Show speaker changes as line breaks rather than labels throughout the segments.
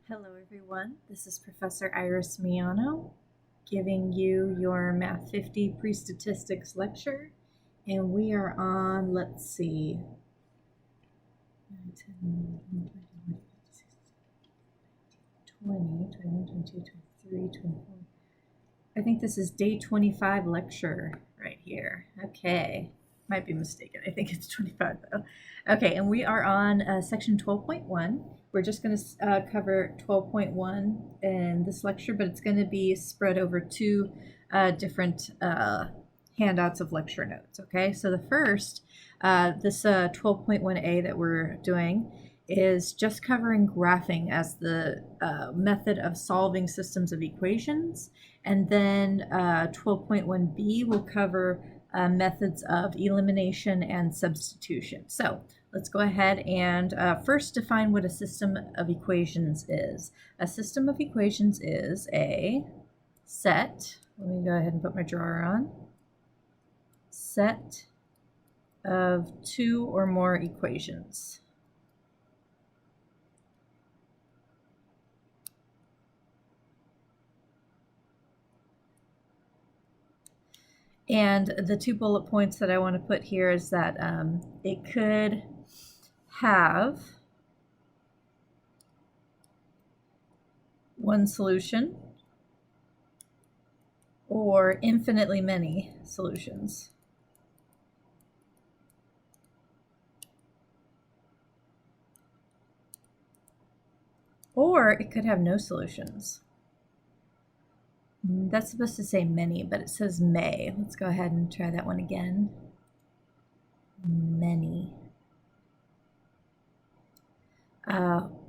Hello everyone, this is Professor Iris Miano giving you your Math 50 Pre-Statistics lecture, and we are on, let's see, 20, 21, 22, 23, 24. I think this is day 25 lecture right here. Okay, might be mistaken. I think it's 25 though. Okay, and we are on section 12.1. We're just going to cover 12.1 in this lecture, but it's going to be spread over two different handouts of lecture notes. Okay, so the first, this 12.1a that we're doing is just covering graphing as the method of solving systems of equations. And then 12.1b will cover methods of elimination and substitution. So let's go ahead and first define what a system of equations is. A system of equations is a set, let me go ahead and put my drawer on, set of two or more equations. And the two bullet points that I want to put here is that it could have one solution or infinitely many solutions. Or it could have no solutions. That's supposed to say many, but it says may. Let's go ahead and try that one again. Many.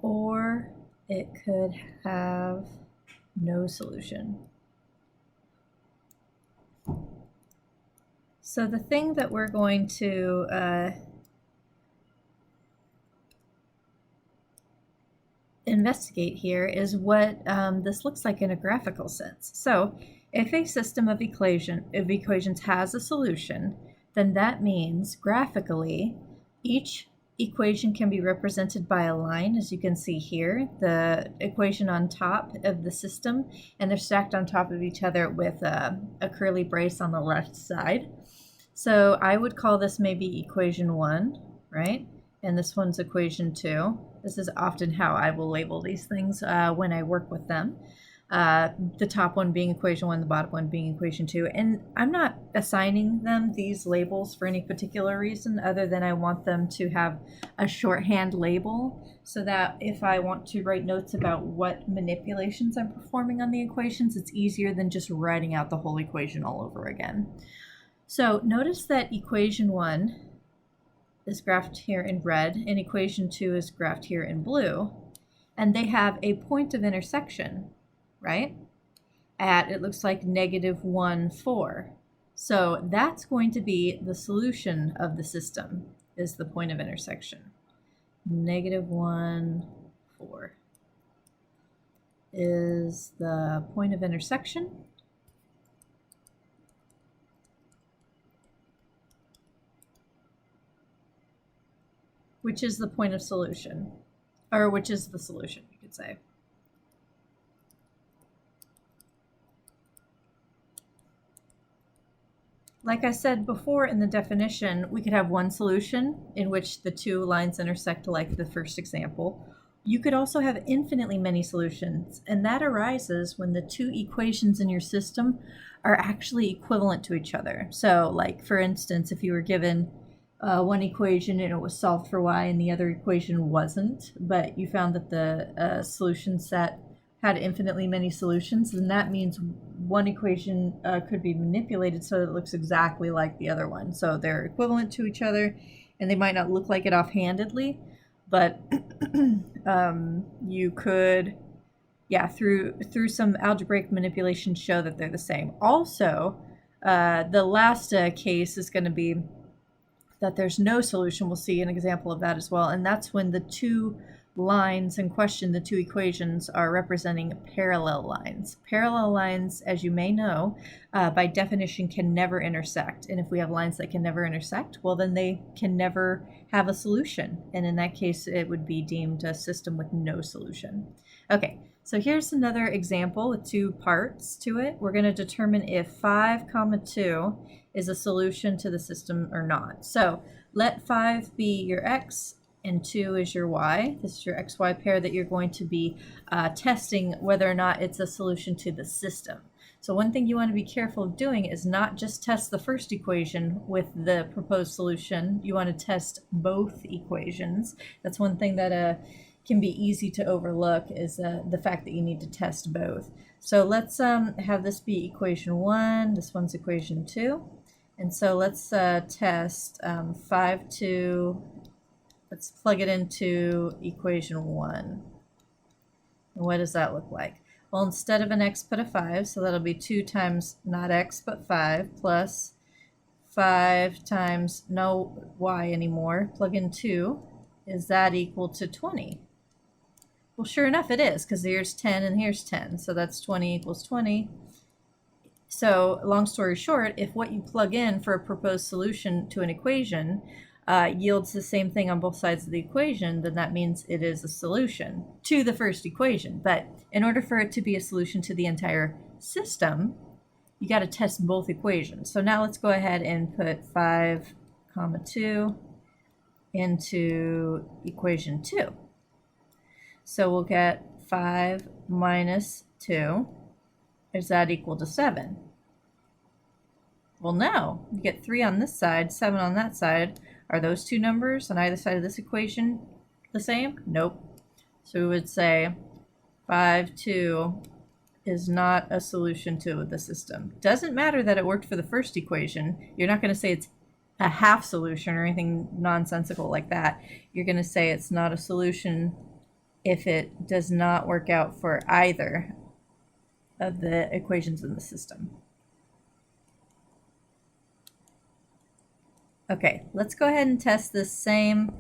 Or it could have no solution. So the thing that we're going to investigate here is what this looks like in a graphical sense. So if a system of equations has a solution, then that means graphically each equation can be represented by a line, as you can see here, the equation on top of the system, and they're stacked on top of each other with a curly brace on the left side. So I would call this maybe equation 1, right? And this one's equation 2. This is often how I will label these things when I work with them. The top one being equation 1, the bottom one being equation 2. And I'm not assigning them these labels for any particular reason other than I want them to have a shorthand label so that if I want to write notes about what manipulations I'm performing on the equations, it's easier than just writing out the whole equation all over again. So notice that equation 1 is graphed here in red, and equation 2 is graphed here in blue, and they have a point of intersection, right? At, it looks like -1, 4. So that's going to be the solution of the system, is the point of intersection. -1, 4 is the point of intersection. Which is the point of solution, or which is the solution, you could say. Like I said before in the definition, we could have one solution in which the two lines intersect like the first example. You could also have infinitely many solutions, and that arises when the two equations in your system are actually equivalent to each other. So like, for instance, if you were given one equation and it was solved for y and the other equation wasn't, but you found that the solution set had infinitely many solutions, then that means one equation could be manipulated so that it looks exactly like the other one. So they're equivalent to each other, and they might not look like it offhandedly, but you could, yeah, through some algebraic manipulation, show that they're the same. Also, the last case is going to be that there's no solution. We'll see an example of that as well, and that's when the two lines in question, the two equations, are representing parallel lines. Parallel lines, as you may know, by definition can never intersect. And if we have lines that can never intersect, well, then they can never have a solution. And in that case, it would be deemed a system with no solution. Okay, so here's another example with two parts to it. We're going to determine if 5, 2 is a solution to the system or not. So let 5 be your x and 2 is your y. This is your xy pair that you're going to be testing whether or not it's a solution to the system. So one thing you want to be careful of doing is not just test the first equation with the proposed solution. You want to test both equations. That's one thing that can be easy to overlook, is the fact that you need to test both. So let's have this be equation 1. This one's equation 2. And so let's test 5, 2. Let's plug it into equation 1. And what does that look like? Well, instead of an x, put a 5, so that'll be 2 times not x, but 5, plus 5 times no y anymore. Plug in 2. Is that equal to 20? Well, sure enough, it is, because here's 10 and here's 10, so that's 20 equals 20. So, long story short, if what you plug in for a proposed solution to an equation yields the same thing on both sides of the equation, then that means it is a solution to the first equation. But in order for it to be a solution to the entire system, you got to test both equations. So now let's go ahead and put 5, 2 into equation 2. So we'll get 5 minus 2. Is that equal to 7? Well, no. You get 3 on this side, 7 on that side. Are those two numbers on either side of this equation the same? Nope. So we would say 5, 2 is not a solution to the system. Doesn't matter that it worked for the first equation. You're not going to say it's a half solution or anything nonsensical like that. You're going to say it's not a solution if it does not work out for either of the equations in the system. Okay, let's go ahead and test this same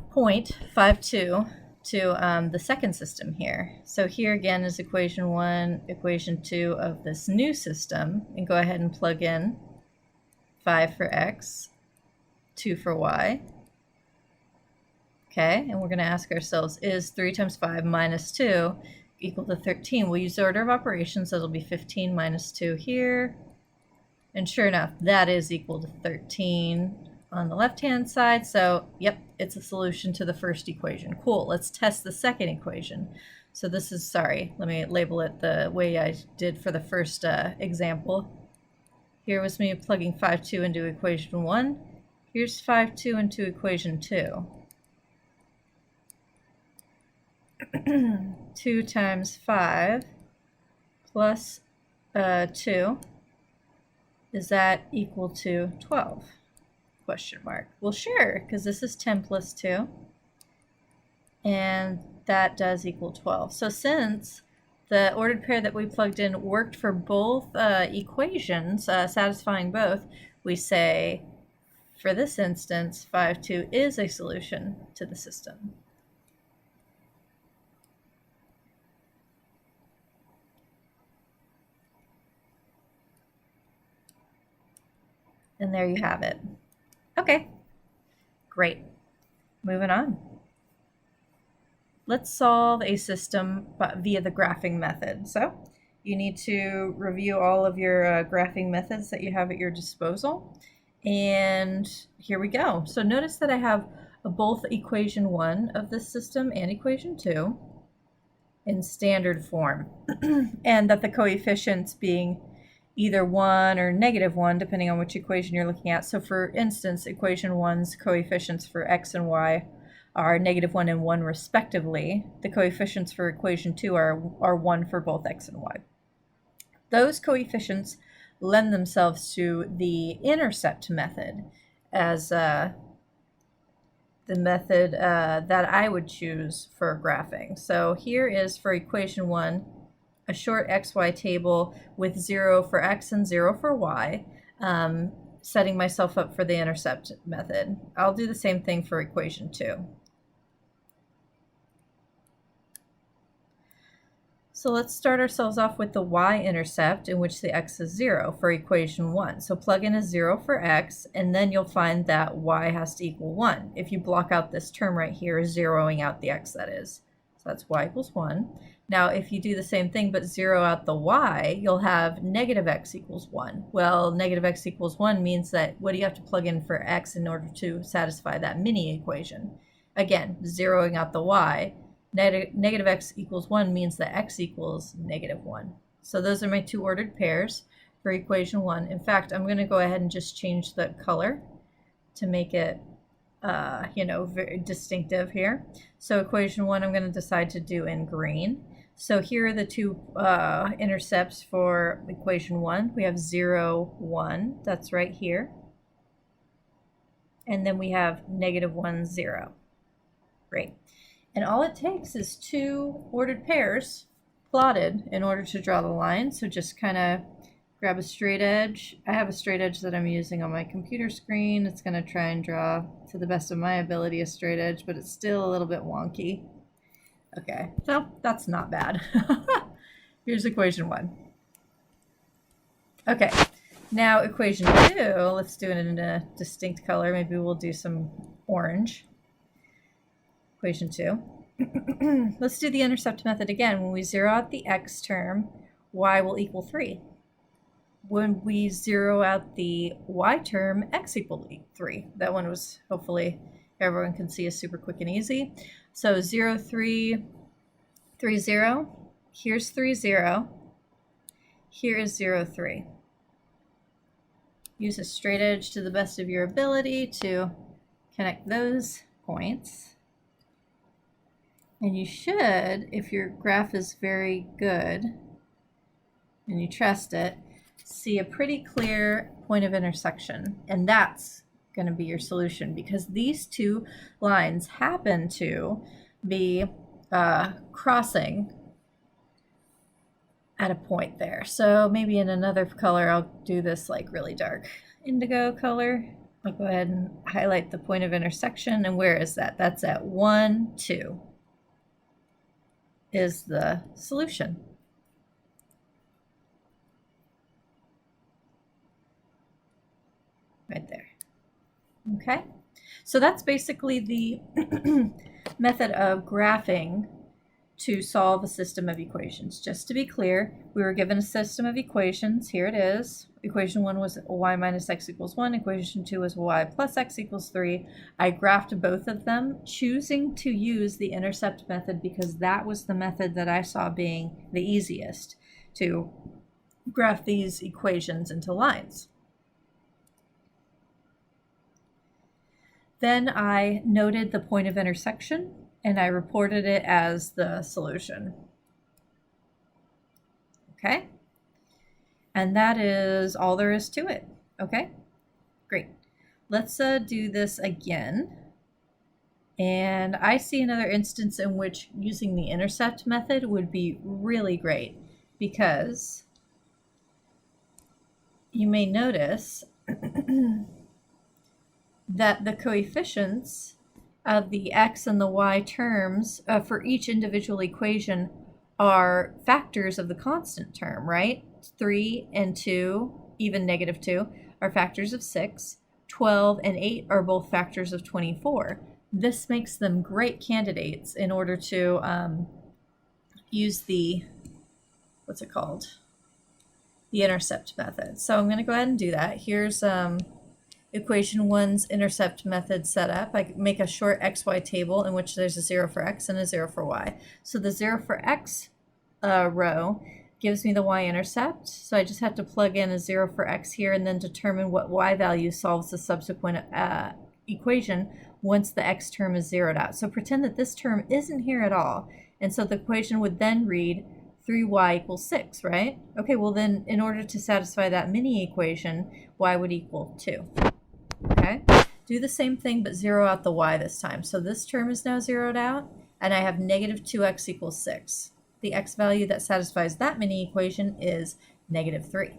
point, 5, 2, to the second system here. So here again is equation 1, equation 2 of this new system, and go ahead and plug in 5 for x, 2 for y. Okay, and we're going to ask ourselves, is 3 times 5 minus 2 equal to 13? We'll use the order of operations, so it'll be 15 minus 2 here. And sure enough, that is equal to 13 on the left-hand side. So, yep, it's a solution to the first equation. Cool, let's test the second equation. So this is, sorry, let me label it the way I did for the first example. Here was me plugging 5, 2 into equation 1. Here's 5, 2 into equation 2. 2 times 5 plus 2. Is that equal to 12? Question mark. Well, sure, because this is 10 plus 2. And that does equal 12. So since the ordered pair that we plugged in worked for both equations, satisfying both, we say, for this instance, 5, 2 is a solution to the system. And there you have it. Okay, great. Moving on. Let's solve a system via the graphing method. So you need to review all of your graphing methods that you have at your disposal. And here we go. So notice that I have both equation 1 of this system and equation 2 in standard form. And that the coefficients being either 1 or -1, depending on which equation you're looking at. So for instance, equation 1's coefficients for x and y are -1 and 1 respectively. The coefficients for equation 2 are 1 for both x and y. Those coefficients lend themselves to the intercept method as the method that I would choose for graphing. So here is for equation 1, a short xy table with 0 for x and 0 for y, setting myself up for the intercept method. I'll do the same thing for equation 2. So let's start ourselves off with the y-intercept, in which the x is 0 for equation 1. So plug in a 0 for x, and then you'll find that y has to equal 1. If you block out this term right here, zeroing out the x, that is. So that's y equals 1. Now, if you do the same thing but zero out the y, you'll have negative x equals 1. Well, negative x equals 1 means that what do you have to plug in for x in order to satisfy that mini equation? Again, zeroing out the y. Negative x equals 1 means that x equals negative 1. So those are my two ordered pairs for equation 1. In fact, I'm going to go ahead and just change the color to make it, very distinctive here. So equation 1 I'm going to decide to do in green. So here are the two intercepts for equation 1. We have 0, 1. That's right here. And then we have negative 1, 0. Great. And all it takes is two ordered pairs plotted in order to draw the line. So just kind of grab a straight edge. I have a straight edge that I'm using on my computer screen. It's going to try and draw, to the best of my ability, a straight edge, but it's still a little bit wonky. Okay, so that's not bad. Here's equation 1. Okay, now equation 2, let's do it in a distinct color. Maybe we'll do some orange. Equation 2. Let's do the intercept method again. When we zero out the x term, y will equal 3. When we zero out the y term, x equals 3. That one was, hopefully everyone can see, is super quick and easy. So 0, 3, 3, 0. Here's 3, 0. Here is 0, 3. Use a straight edge to the best of your ability to connect those points. And you should, if your graph is very good and you trust it, see a pretty clear point of intersection. And that's going to be your solution, because these two lines happen to be crossing at a point there. So maybe in another color, I'll do this like really dark indigo color. I'll go ahead and highlight the point of intersection. And where is that? That's at 1, 2. Is the solution. Right there. Okay, so that's basically the method of graphing to solve a system of equations. Just to be clear, we were given a system of equations. Here it is. Equation 1 was y minus x equals 1. Equation 2 was y plus x equals 3. I graphed both of them, choosing to use the intercept method because that was the method that I saw being the easiest to graph these equations into lines. Then I noted the point of intersection and I reported it as the solution. Okay? And that is all there is to it. Okay? Great. Let's do this again. And I see another instance in which using the intercept method would be really great, because you may notice that the coefficients of the x and the y terms for each individual equation are factors of the constant term, right? 3 and 2, even negative 2, are factors of 6. 12 and 8 are both factors of 24. This makes them great candidates in order to use the, what's it called? The intercept method. So I'm going to go ahead and do that. Here's equation 1's intercept method set up. I make a short xy table in which there's a 0 for x and a 0 for y. So the 0 for x row gives me the y-intercept. So I just have to plug in a 0 for x here and then determine what y value solves the subsequent equation once the x term is zeroed out. So pretend that this term isn't here at all. And so the equation would then read 3y equals 6, right? Okay, well then in order to satisfy that mini equation, y would equal 2. Okay, do the same thing but zero out the y this time. So this term is now zeroed out and I have negative 2x equals 6. The x value that satisfies that mini equation is negative 3.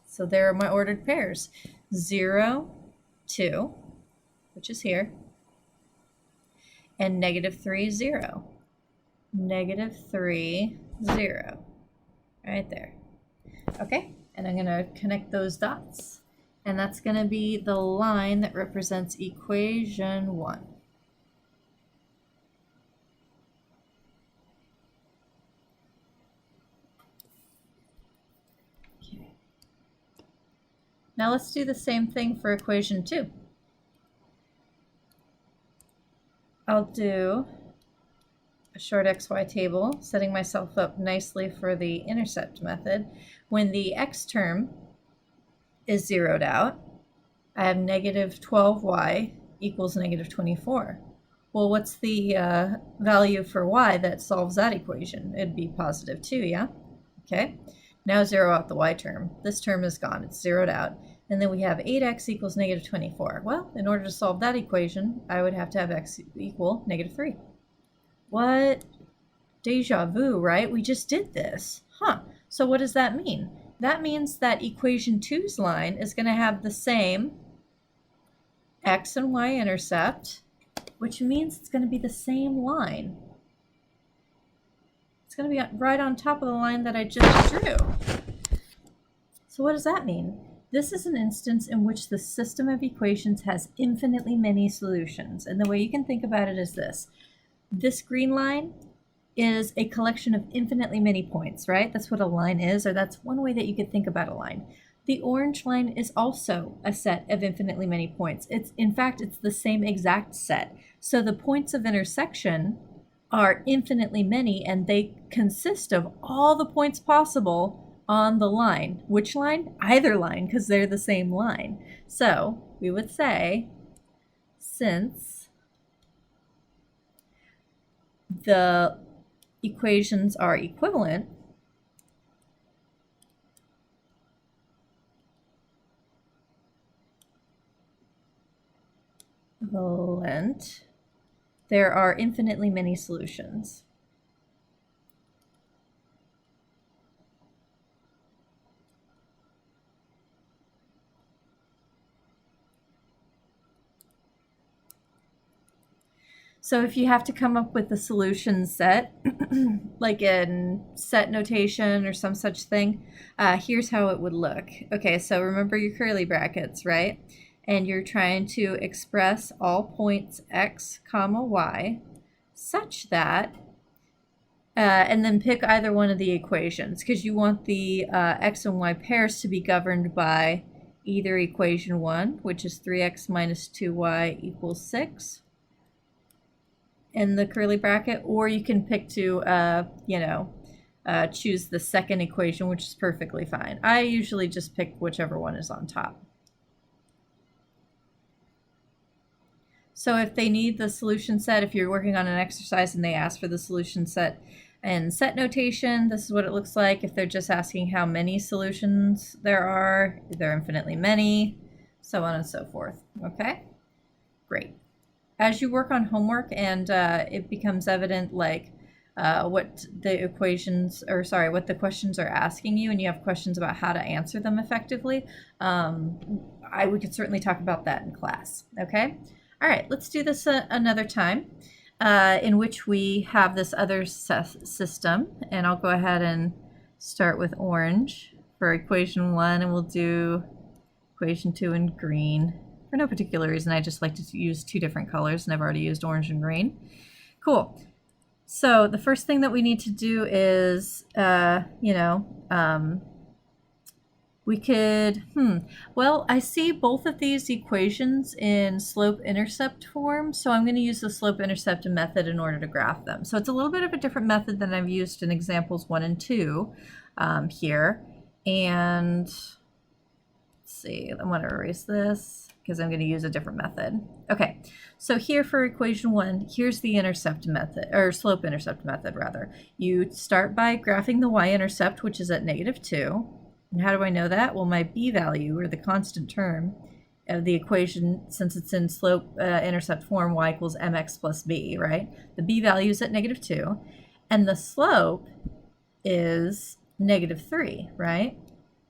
So there are my ordered pairs. 0, 2, which is here, and negative 3, 0. Negative 3, 0. Right there. Okay, and I'm going to connect those dots. And that's going to be the line that represents equation 1. Okay. Now let's do the same thing for equation 2. I'll do a short xy table, setting myself up nicely for the intercept method. When the x term is zeroed out, I have negative 12y equals negative 24. Well, what's the value for y that solves that equation? It'd be positive 2, yeah? Okay, now zero out the y term. This term is gone, it's zeroed out. And then we have 8x equals negative 24. Well, in order to solve that equation, I would have to have x equal negative 3. What? Deja vu, right? We just did this. Huh. So what does that mean? That means that equation 2's line is going to have the same x and y intercept, which means it's going to be the same line. It's going to be right on top of the line that I just drew. So what does that mean? This is an instance in which the system of equations has infinitely many solutions. And the way you can think about it is this. This green line is a collection of infinitely many points, right? That's what a line is, or that's one way that you could think about a line. The orange line is also a set of infinitely many points. In fact, it's the same exact set. So the points of intersection are infinitely many, and they consist of all the points possible on the line. Which line? Either line, because they're the same line. So we would say, since the equations are equivalent, there are infinitely many solutions. So if you have to come up with the solution set, like in set notation or some such thing, here's how it would look. Okay, so remember your curly brackets, right? And you're trying to express all points x, comma, y, such that, and then pick either one of the equations, because you want the x and y pairs to be governed by either equation 1, which is 3x minus 2y equals 6, in the curly bracket, or you can pick to, choose the second equation, which is perfectly fine. I usually just pick whichever one is on top. So if they need the solution set, if you're working on an exercise and they ask for the solution set and set notation, this is what it looks like. If they're just asking how many solutions there are infinitely many, so on and so forth. Okay, great. As you work on homework and it becomes evident, like what the questions are asking you, and you have questions about how to answer them effectively, we could certainly talk about that in class. Okay. All right, let's do this another time in which we have this other system, and I'll go ahead and start with orange for equation 1, and we'll do equation 2 in green. For no particular reason, I just like to use 2 different colors, and I've already used orange and green. Cool. So the first thing that we need to do is, we could, well, I see both of these equations in slope-intercept form, so I'm going to use the slope-intercept method in order to graph them. So it's a little bit of a different method than I've used in examples 1 and 2 here. And let's see, I want to erase this because I'm going to use a different method. Okay, so here for equation 1, here's the intercept method, or slope-intercept method rather. You start by graphing the y-intercept, which is at -2. And how do I know that? Well, my b value, or the constant term of the equation, since it's in slope-intercept form, y equals mx plus b, right? The b value is at -2, and the slope is -3, right?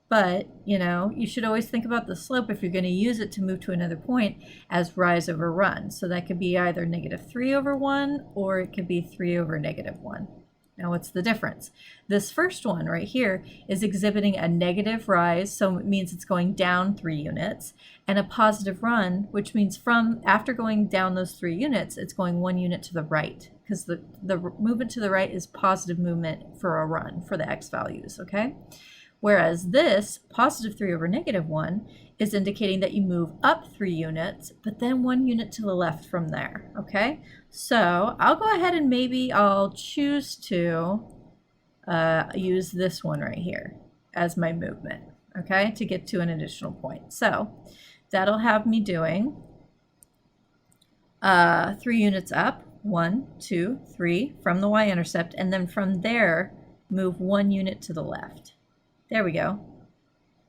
But, you should always think about the slope, if you're going to use it to move to another point, as rise over run. So that could be either -3 over 1, or it could be 3 over -1. Now, what's the difference? This first one right here is exhibiting a negative rise, so it means it's going down 3 units, and a positive run, which means from after going down those 3 units, it's going 1 unit to the right, because the movement to the right is positive movement for a run for the x values, okay? Whereas this positive 3 over negative 1 is indicating that you move up 3 units, but then 1 unit to the left from there, okay? So I'll go ahead and maybe I'll choose to use this one right here as my movement, okay, to get to an additional point. So that'll have me doing 3 units up, 1, 2, 3 from the y-intercept, and then from there move 1 unit to the left. There we go.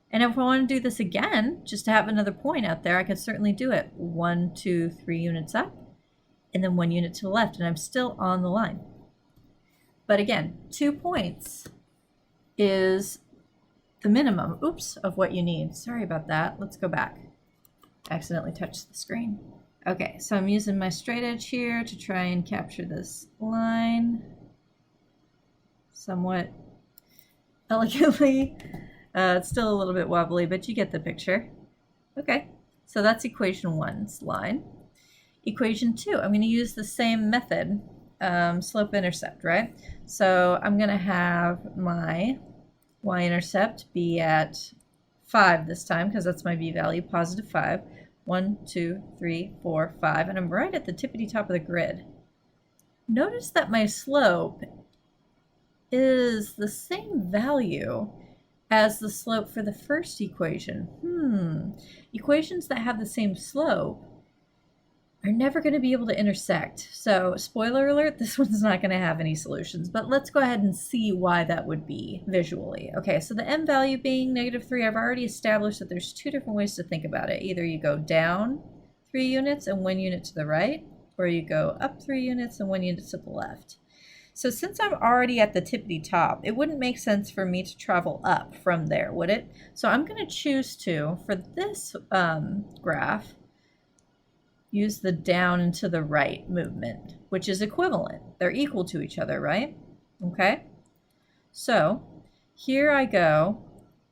And if I want to do this again, just to have another point out there, I could certainly do it. 1, 2, 3 units up, and then 1 unit to the left, and I'm still on the line. But again, 2 points is the minimum, of what you need. Sorry about that. Let's go back. Accidentally touched the screen. Okay, so I'm using my straight edge here to try and capture this line somewhat elegantly. It's still a little bit wobbly, but you get the picture. Okay, so that's equation 1's line. Equation 2, I'm going to use the same method, slope-intercept, right? So I'm going to have my y-intercept be at 5 this time, because that's my b-value, positive 5. 1, 2, 3, 4, 5, and I'm right at the tippity top of the grid. Notice that my slope is the same value as the slope for the first equation. Equations that have the same slope are never going to be able to intersect. So spoiler alert, this one's not going to have any solutions, but let's go ahead and see why that would be visually. Okay, so the m value being -3, I've already established that there's 2 different ways to think about it. Either you go down 3 units and 1 unit to the right, or you go up 3 units and 1 unit to the left. So since I'm already at the tippity top, it wouldn't make sense for me to travel up from there, would it? So I'm going to choose to, for this graph, use the down and to the right movement, which is equivalent. They're equal to each other, right? Okay. So here I go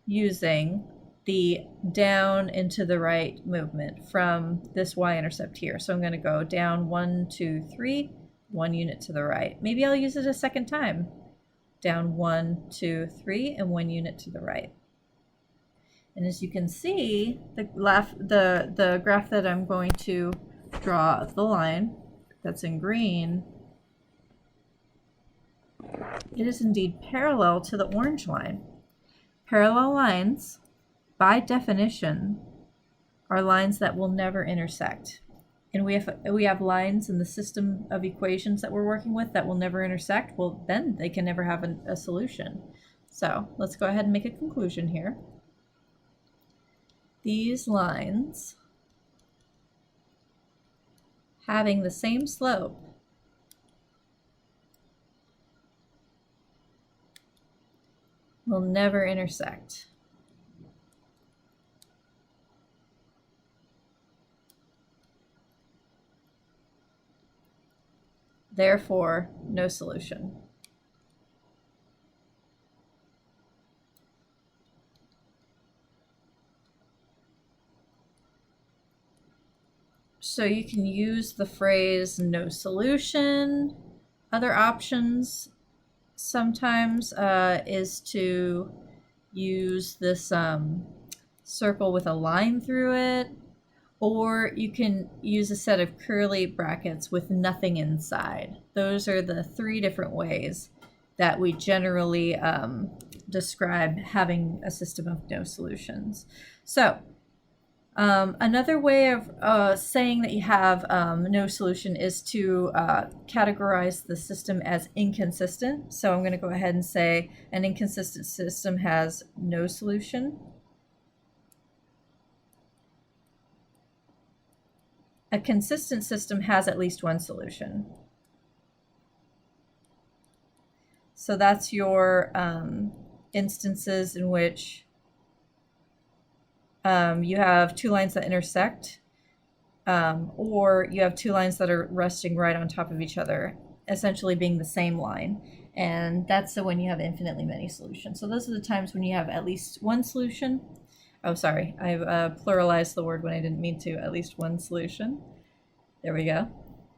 using the down and to the right movement from this y-intercept here. So I'm going to go down 1, 2, 3, 1 unit to the right. Maybe I'll use it a second time. Down 1, 2, 3, and 1 unit to the right. And as you can see, the graph that I'm going to draw the line that's in green, it is indeed parallel to the orange line. Parallel lines, by definition, are lines that will never intersect. And we have lines in the system of equations that we're working with that will never intersect. Well, then they can never have a solution. So let's go ahead and make a conclusion here. These lines having the same slope will never intersect. Therefore, no solution. So you can use the phrase no solution. Other options sometimes is to use this circle with a line through it, or you can use a set of curly brackets with nothing inside. Those are the 3 different ways that we generally describe having a system of no solutions. So another way of saying that you have no solution is to categorize the system as inconsistent. So I'm going to go ahead and say an inconsistent system has no solution. A consistent system has at least one solution. So that's your instances in which you have 2 lines that intersect, or you have 2 lines that are resting right on top of each other, essentially being the same line. and that's the when you have infinitely many solutions. So those are the times when you have at least one solution. Oh, sorry, I pluralized the word when I didn't mean to. At least one solution. There we go.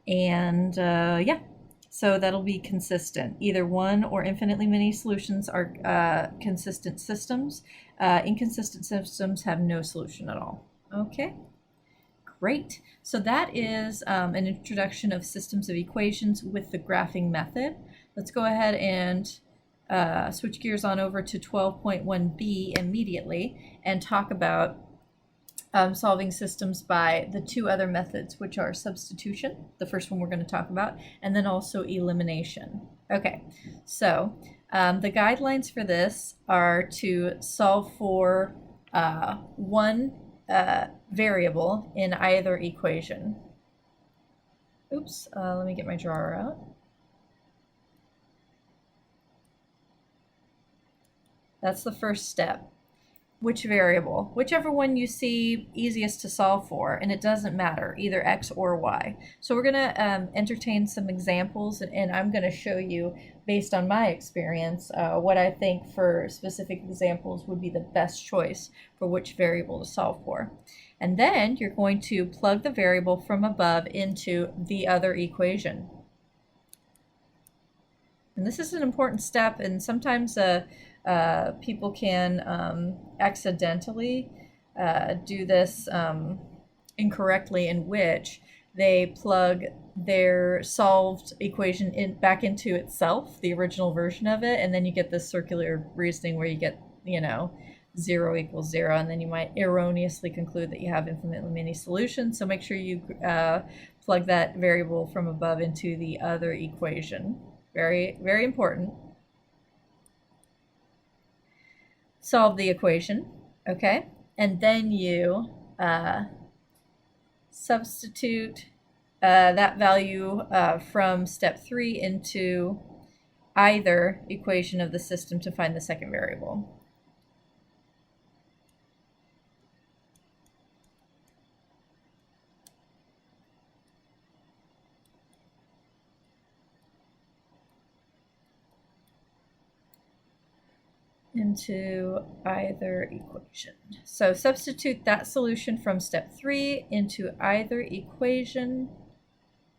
And yeah, so that'll be consistent. Either one or infinitely many solutions are consistent systems. Inconsistent systems have no solution at all. Okay, great. So that is an introduction of systems of equations with the graphing method. Let's go ahead and switch gears on over to 12.1b immediately and talk about solving systems by the two other methods, which are substitution, the first one we're going to talk about, and then also elimination. Okay, so the guidelines for this are to solve for one variable in either equation. Oops, let me get my drawer out. That's the first step. Which variable? Whichever one you see easiest to solve for, and it doesn't matter, either x or y. So we're going to entertain some examples, and I'm going to show you, based on my experience, what I think for specific examples would be the best choice for which variable to solve for. And then you're going to plug the variable from above into the other equation. And this is an important step, and sometimes people can accidentally do this incorrectly, in which they plug their solved equation back into itself, the original version of it, and then you get this circular reasoning where you get, 0 equals 0, and then you might erroneously conclude that you have infinitely many solutions. So make sure you plug that variable from above into the other equation. Very, very important. Solve the equation, okay? And then you substitute that value from step 3 into either equation of the system to find the second variable. Into either equation. So substitute that solution from step 3 into either equation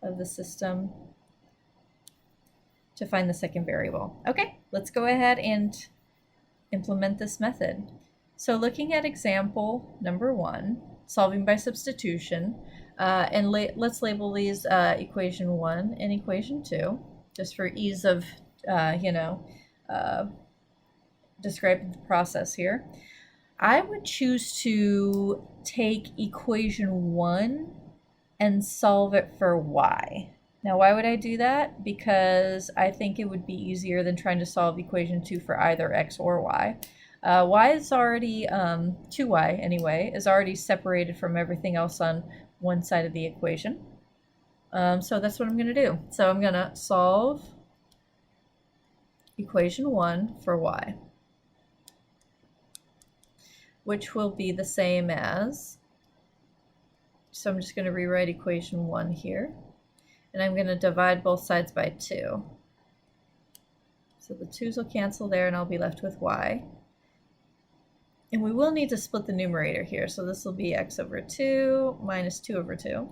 of the system to find the second variable. Okay, let's go ahead and implement this method. So looking at example number 1, solving by substitution, and let's label these equation 1 and equation 2, just for ease of, describing the process here. I would choose to take equation 1 and solve it for y. Now, why would I do that? Because I think it would be easier than trying to solve equation 2 for either x or y. Y is already, 2y anyway, is already separated from everything else on one side of the equation. So that's what I'm going to do. So I'm going to solve equation 1 for y, which will be the same as, so I'm just going to rewrite equation 1 here, and I'm going to divide both sides by 2. So the 2's will cancel there, and I'll be left with y. And we will need to split the numerator here, so this will be x over 2 minus 2 over 2.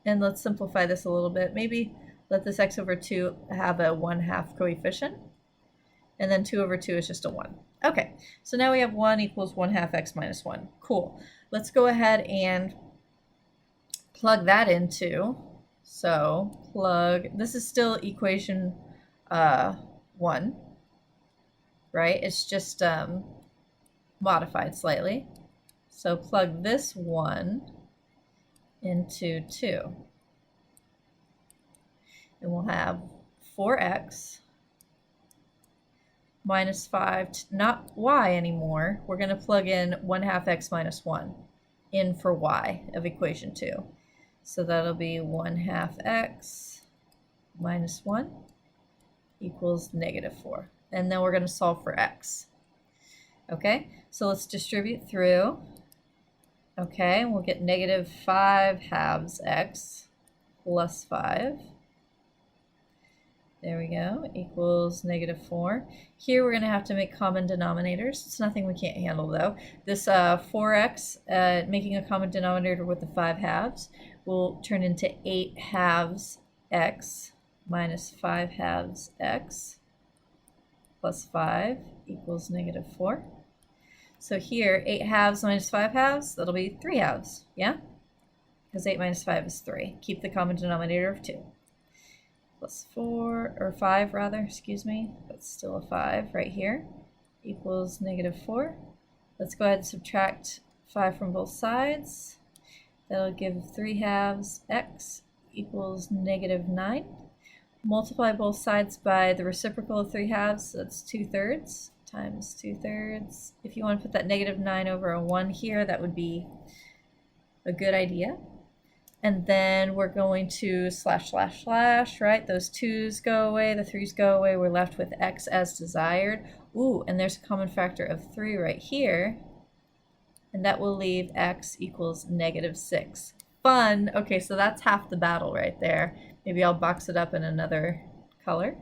And let's simplify this a little bit. Maybe let this x over 2 have a 1/2 coefficient, and then 2 over 2 is just a 1. Okay, so now we have 1 equals 1/2 x minus 1. Cool. Let's go ahead and plug that into, so plug, this is still equation 1, right? It's just modified slightly. So plug this 1 into 2. And we'll have 4x minus 5, not y anymore. We're going to plug in 1/2 x minus 1 in for y of equation 2. So that'll be 1/2 x minus 1 equals -4. And then we're going to solve for x. Okay, so let's distribute through. Okay, and we'll get -5 halves x plus 5. There we go, equals -4. Here we're going to have to make common denominators. It's nothing we can't handle though. This 4x, making a common denominator with the 5 halves, will turn into 8 halves x minus 5 halves x plus 5 equals -4. So here, 8 halves minus 5 halves, that'll be 3 halves, yeah? Because 8 minus 5 is 3. Keep the common denominator of 2. Plus 4, or 5 rather, excuse me, that's still a 5 right here, equals -4. Let's go ahead and subtract 5 from both sides. That'll give 3 halves x equals -9. Multiply both sides by the reciprocal of 3 halves, so that's 2/3 times 2/3. If you want to put that -9 over a 1 here, that would be a good idea. And then we're going to slash, slash, slash, right? Those 2's go away, the 3's go away. We're left with x as desired. Ooh, and there's a common factor of 3 right here. And that will leave x equals -6. Fun! Okay, so that's half the battle right there. Maybe I'll box it up in another color.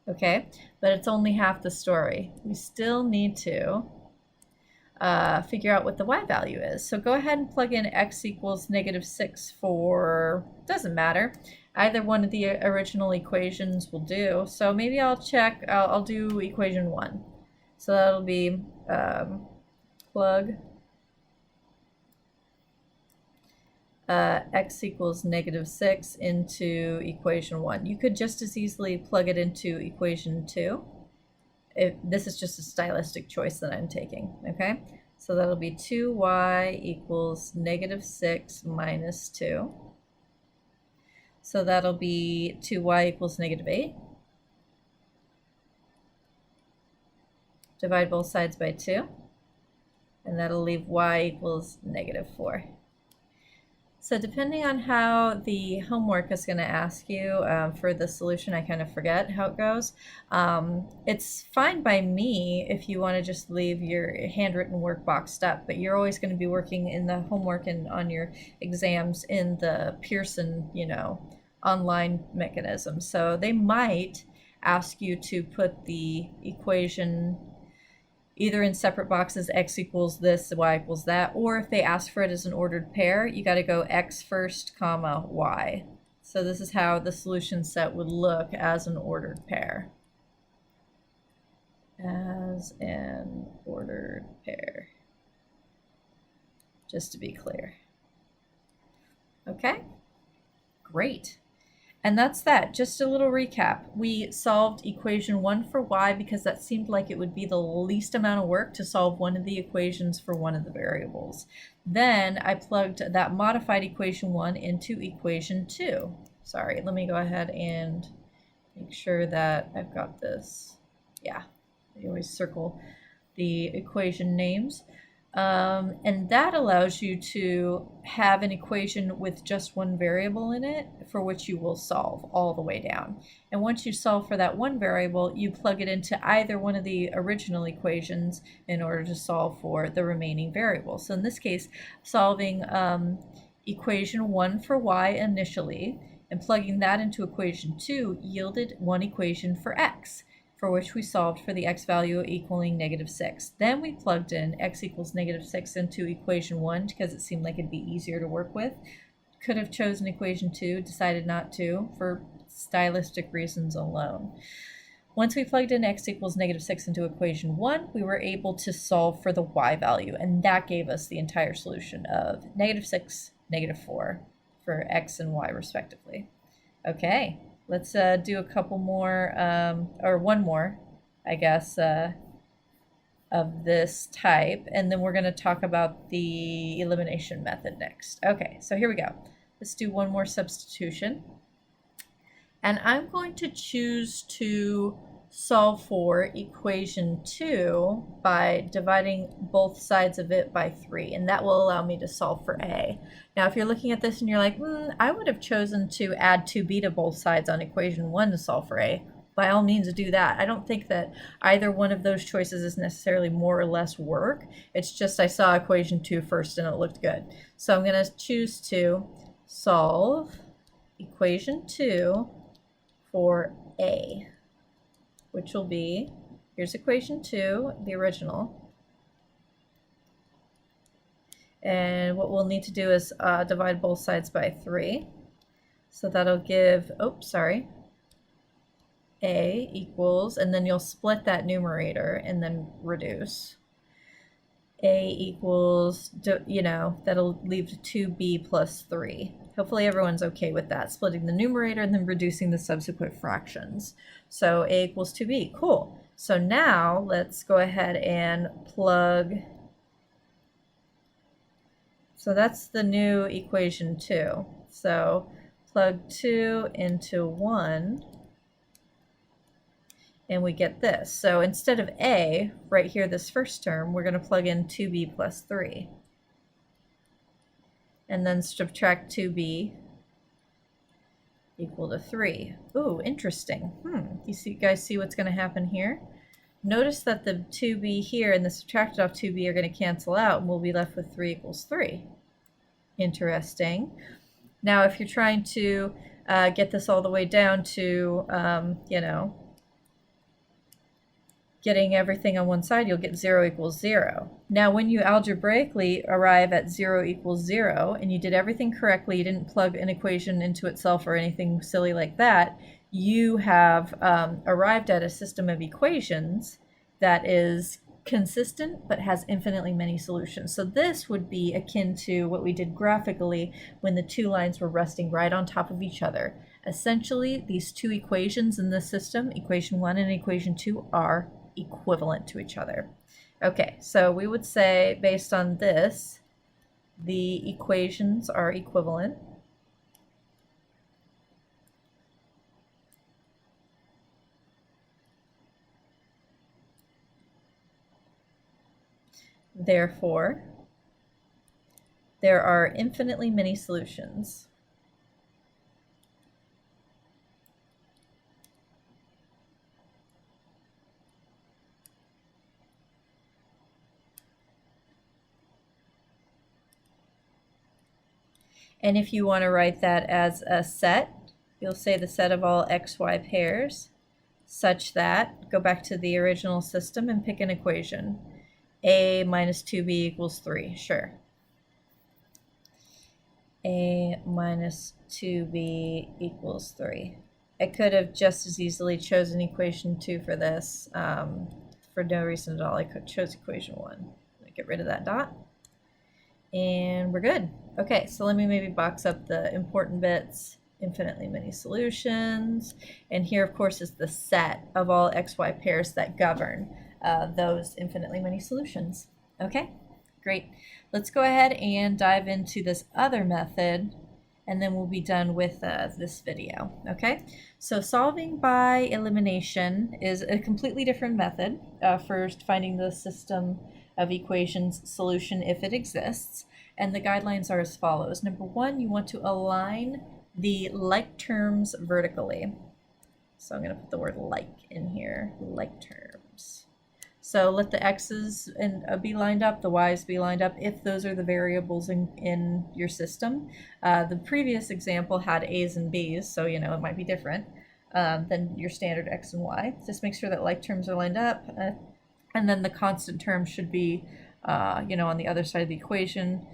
Okay, but it's only half the story. We still need to figure out what the y value is. So go ahead and plug in x equals -6 for, doesn't matter. Either one of the original equations will do. So maybe I'll check, I'll do equation 1. So that'll be plug x equals -6 into equation 1. You could just as easily plug it into equation 2. This is just a stylistic choice that I'm taking, okay? So that'll be 2y equals -6 minus 2. So that'll be 2y equals -8. Divide both sides by 2. And that'll leave y equals -4. So depending on how the homework is going to ask you for the solution, I kind of forget how it goes. It's fine by me if you want to just leave your handwritten work boxed up, but you're always going to be working in the homework and on your exams in the Pearson, online mechanism. So they might ask you to put the equation either in separate boxes, x equals this, y equals that, or if they ask for it as an ordered pair, you got to go x first, comma, y. So this is how the solution set would look as an ordered pair. As an ordered pair. Just to be clear. Okay, great. And that's that. Just a little recap. We solved equation 1 for y because that seemed like it would be the least amount of work to solve one of the equations for one of the variables. Then I plugged that modified equation 1 into equation 2. Sorry, let me go ahead and make sure that I've got this. Yeah, I always circle the equation names. And that allows you to have an equation with just one variable in it for which you will solve all the way down. And once you solve for that one variable, you plug it into either one of the original equations in order to solve for the remaining variables. So in this case, solving equation 1 for y initially and plugging that into equation 2 yielded one equation for x, for which we solved for the x value equaling -6. Then we plugged in x equals -6 into equation 1 because it seemed like it'd be easier to work with. Could have chosen equation 2, decided not to for stylistic reasons alone. Once we plugged in x equals -6 into equation 1, we were able to solve for the y value, and that gave us the entire solution of -6, -4 for x and y respectively. Okay. Let's do a couple more, or one more, I guess, of this type, and then we're going to talk about the elimination method next. Okay, so here we go. Let's do one more substitution. And I'm going to choose to solve for equation 2 by dividing both sides of it by 3, and that will allow me to solve for a. Now if you're looking at this and you're like, I would have chosen to add 2b to both sides on equation 1 to solve for a, by all means do that. I don't think that either one of those choices is necessarily more or less work. It's just I saw equation 2 first and it looked good. So I'm going to choose to solve equation 2 for A, which will be, here's equation 2, the original. And what we'll need to do is divide both sides by 3. So that'll give, A equals, and then you'll split that numerator and then reduce. A equals, that'll leave 2B plus 3. Hopefully everyone's okay with that, splitting the numerator and then reducing the subsequent fractions. So A equals 2B, cool. So now let's go ahead and plug. So that's the new equation 2. So plug 2 into 1, and we get this. So instead of A, right here, this first term, we're going to plug in 2B plus 3. And then subtract 2B equal to 3. Ooh, interesting. You guys see what's going to happen here? Notice that the 2B here and the subtracted off 2B are going to cancel out, and we'll be left with 3 equals 3. Interesting. Now, if you're trying to get this all the way down to, getting everything on one side, you'll get 0 equals 0. Now, when you algebraically arrive at 0 equals 0, and you did everything correctly, you didn't plug an equation into itself or anything silly like that, you have arrived at a system of equations that is consistent but has infinitely many solutions. So this would be akin to what we did graphically when the two lines were resting right on top of each other. Essentially, these two equations in this system, equation 1 and equation 2, are equivalent to each other. Okay, so we would say, based on this, the equations are equivalent. Therefore, there are infinitely many solutions. And if you want to write that as a set, you'll say the set of all xy pairs such that, go back to the original system and pick an equation. A minus 2B equals 3, sure. A minus 2B equals 3. I could have just as easily chosen equation 2 for this. For no reason at all, I could chose equation 1. Get rid of that dot. And we're good. Okay, so let me maybe box up the important bits. Infinitely many solutions. And here, of course, is the set of all xy pairs that govern those infinitely many solutions. Okay, great. Let's go ahead and dive into this other method, and then we'll be done with this video. Okay, so solving by elimination is a completely different method for finding the system of equations solution if it exists. And the guidelines are as follows. Number 1, you want to align the like terms vertically. So I'm going to put the word like in here, like terms. So let the x's be lined up, the y's be lined up if those are the variables in your system. The previous example had a's and b's, so it might be different than your standard x and y. Just make sure that like terms are lined up, and then the constant term should be on the other side of the equation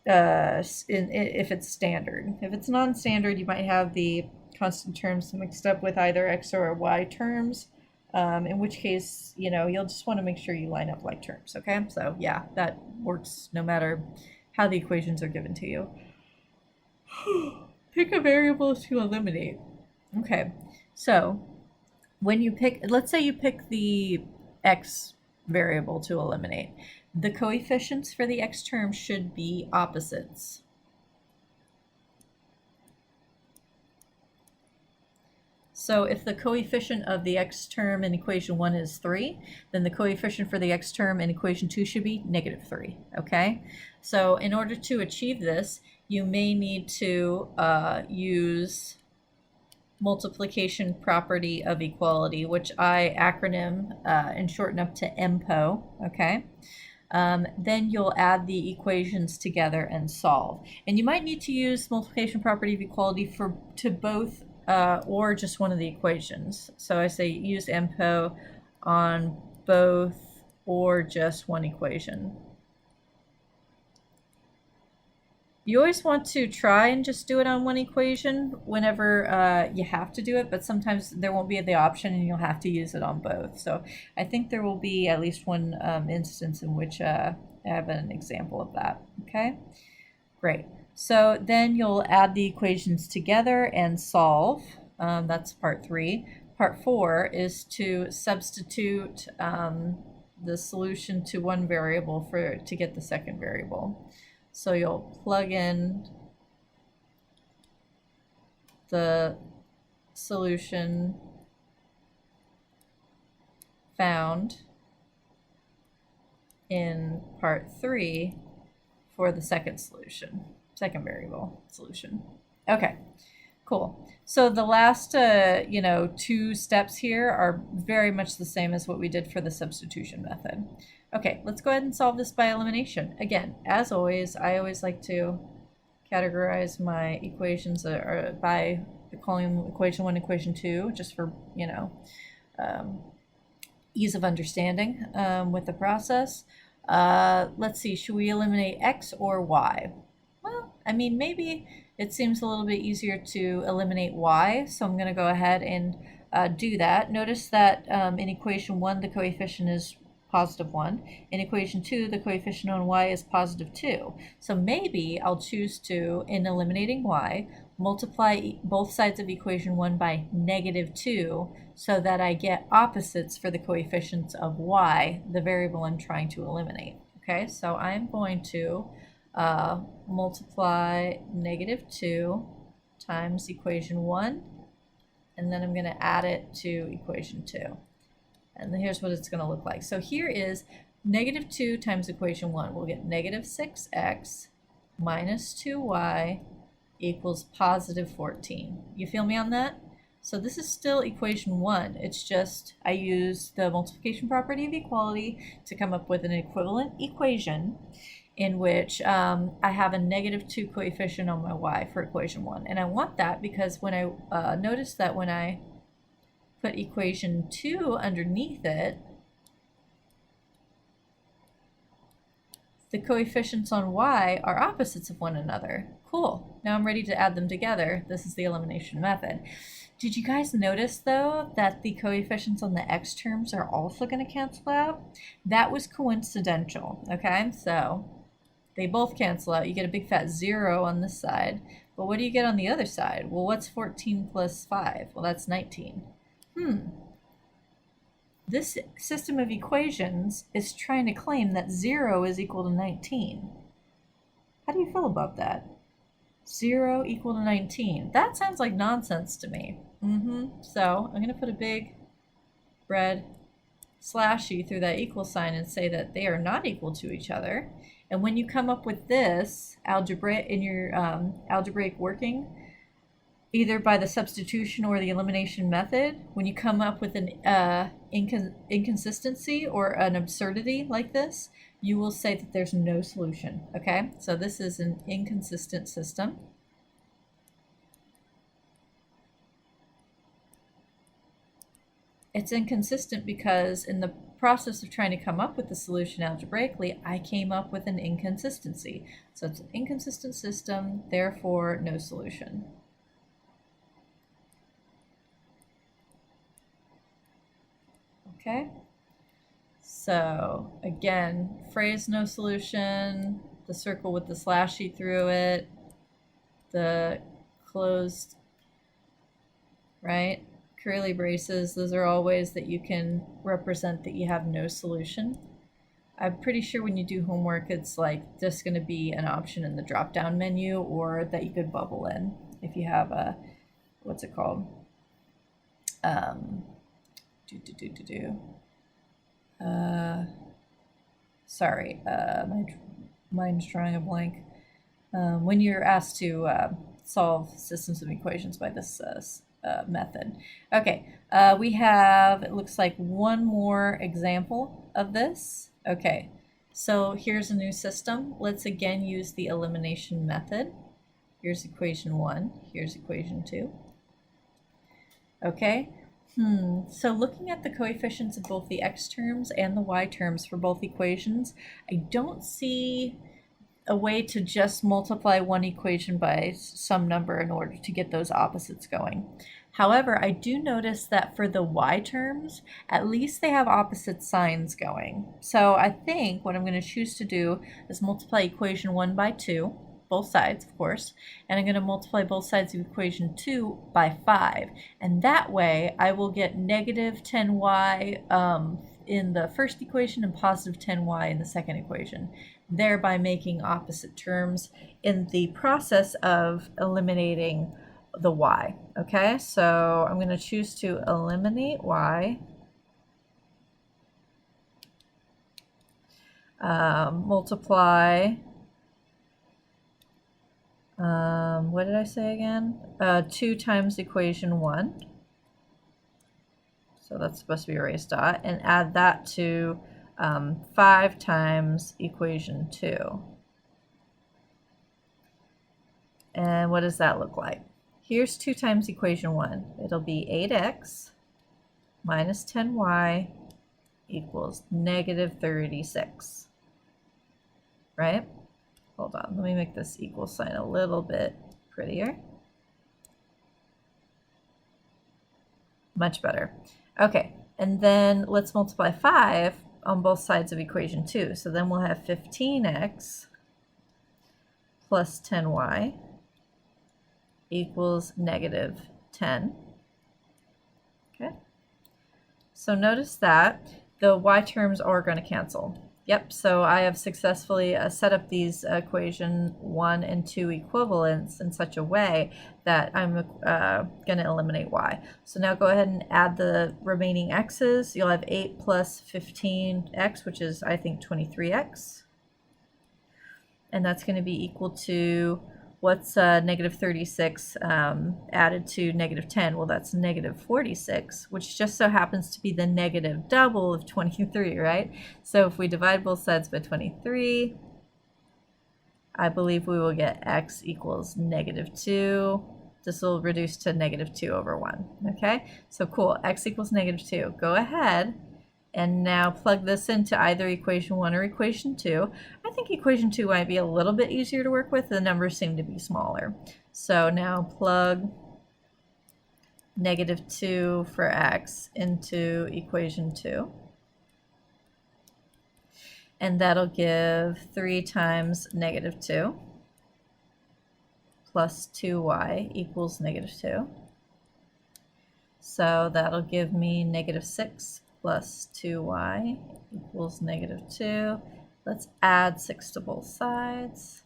if it's standard. If it's non-standard, you might have the constant terms mixed up with either x or y terms. In which case, you'll just want to make sure you line up like terms, okay? So yeah, that works no matter how the equations are given to you. Pick a variable to eliminate. Okay, so when you pick, let's say you pick the x variable to eliminate, the coefficients for the x term should be opposites. So if the coefficient of the x term in equation 1 is 3, then the coefficient for the x term in equation 2 should be -3, okay? So in order to achieve this, you may need to use multiplication property of equality, which I acronym and shorten up to MPO, okay? Then you'll add the equations together and solve. And you might need to use multiplication property of equality to both or just one of the equations. So I say use MPO on both or just one equation. You always want to try and just do it on one equation whenever you have to do it, but sometimes there won't be the option and you'll have to use it on both. So I think there will be at least one instance in which I have an example of that. Okay, great. So then you'll add the equations together and solve. That's part 3. Part 4 is to substitute the solution to one variable to get the second variable. So you'll plug in the solution found in part 3 for the second second variable solution. Okay, cool. So the last, 2 steps here are very much the same as what we did for the substitution method. Okay, let's go ahead and solve this by elimination. Again, as always, I always like to categorize my equations by calling them equation 1, equation 2, just for, ease of understanding with the process. Let's see, should we eliminate x or y? Well, I mean, maybe it seems a little bit easier to eliminate y, so I'm going to go ahead and do that. Notice that in equation 1, the coefficient is positive 1. In equation 2, the coefficient on y is positive 2. So maybe I'll choose to, in eliminating y, multiply both sides of equation 1 by negative 2 so that I get opposites for the coefficients of y, the variable I'm trying to eliminate. Okay, so I'm going to multiply negative 2 times equation 1, and then I'm going to add it to equation 2. And here's what it's going to look like. So here is negative 2 times equation 1. We'll get negative 6x minus 2y equals positive 14. You feel me on that? So this is still equation 1. It's just I use the multiplication property of equality to come up with an equivalent equation in which I have a negative 2 coefficient on my y for equation 1. And I want that because when I notice that when I put equation 2 underneath it, the coefficients on y are opposites of one another. Cool. Now I'm ready to add them together. This is the elimination method. Did you guys notice, though, that the coefficients on the x terms are also going to cancel out? That was coincidental, okay? So they both cancel out. You get a big fat 0 on this side. But what do you get on the other side? Well, what's 14 plus 5? Well, that's 19. This system of equations is trying to claim that 0 is equal to 19. How do you feel about that? 0 equal to 19. That sounds like nonsense to me. So I'm going to put a big red slashy through that equal sign and say that they are not equal to each other. And when you come up with this algebra in your algebraic working, either by the substitution or the elimination method, when you come up with an inconsistency or an absurdity like this, you will say that there's no solution, okay? So this is an inconsistent system. It's inconsistent because in the process of trying to come up with the solution algebraically, I came up with an inconsistency. So it's an inconsistent system, therefore no solution. Okay, so again, phrase no solution, the circle with the slashy through it, the closed, right, curly braces, those are all ways that you can represent that you have no solution. I'm pretty sure when you do homework, it's like just going to be an option in the drop-down menu, or that you could bubble in if you have a, what's it called? Sorry, my mind's drawing a blank. When you're asked to solve systems of equations by this method. Okay, we have, it looks like, one more example of this. Okay, so here's a new system. Let's again use the elimination method. Here's equation 1, here's equation 2. Okay, so looking at the coefficients of both the x terms and the y terms for both equations, I don't see a way to just multiply one equation by some number in order to get those opposites going. However, I do notice that for the y terms, at least they have opposite signs going. So I think what I'm going to choose to do is multiply equation 1 by 2, both sides, of course, and I'm going to multiply both sides of equation 2 by 5. And that way, I will get negative 10y in the first equation and positive 10y in the second equation, thereby making opposite terms in the process of eliminating the y. Okay, so I'm going to choose to eliminate y, multiply, what did I say again? 2 times equation 1. So that's supposed to be a raised dot, and add that to 5 times equation 2. And what does that look like? Here's 2 times equation 1. It'll be 8x minus 10y equals negative 36. Right? Hold on, let me make this equal sign a little bit prettier. Much better. Okay, and then let's multiply 5 on both sides of equation 2. So then we'll have 15x plus 10y equals negative 10. Okay, so notice that the y terms are going to cancel. Yep, so I have successfully set up these equation 1 and 2 equivalents in such a way that I'm going to eliminate y. So now go ahead and add the remaining x's. You'll have 8 plus 15x, which is, I think, 23x. And that's going to be equal to, what's negative 36 added to negative 10? Well, that's negative 46, which just so happens to be the negative double of 23, right? So if we divide both sides by 23, I believe we will get x equals negative 2. This will reduce to negative 2 over 1, okay? So cool, x equals negative 2. Go ahead and now plug this into either equation 1 or equation 2. I think equation 2 might be a little bit easier to work with. The numbers seem to be smaller. So now plug negative 2 for x into equation 2. And that'll give 3 times negative 2 plus 2y equals negative 2. So that'll give me negative 6 plus 2y equals negative 2. Let's add 6 to both sides.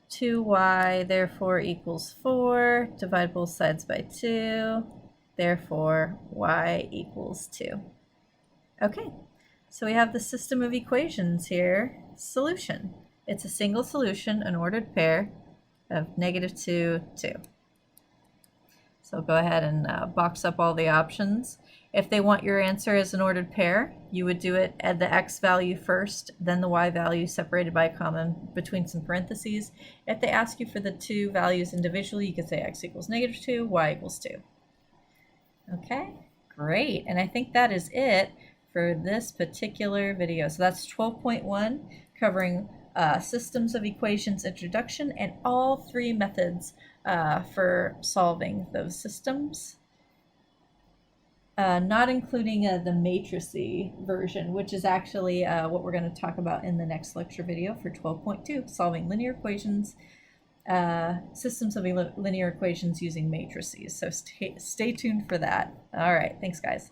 2y therefore equals 4. Divide both sides by 2. Therefore, y equals 2. Okay, so we have the system of equations here. Solution. It's a single solution, an ordered pair of negative 2, 2. So go ahead and box up all the options. If they want your answer as an ordered pair, you would do it at the x value first, then the y value separated by a comma between some parentheses. If they ask you for the 2 values individually, you could say x equals negative 2, y equals 2. Okay, great. And I think that is it for this particular video. So that's 12.1, covering systems of equations introduction and all 3 methods for solving those systems. Not including the matrices version, which is actually what we're going to talk about in the next lecture video for 12.2, solving linear equations, systems of linear equations using matrices. So stay tuned for that. All right, thanks guys.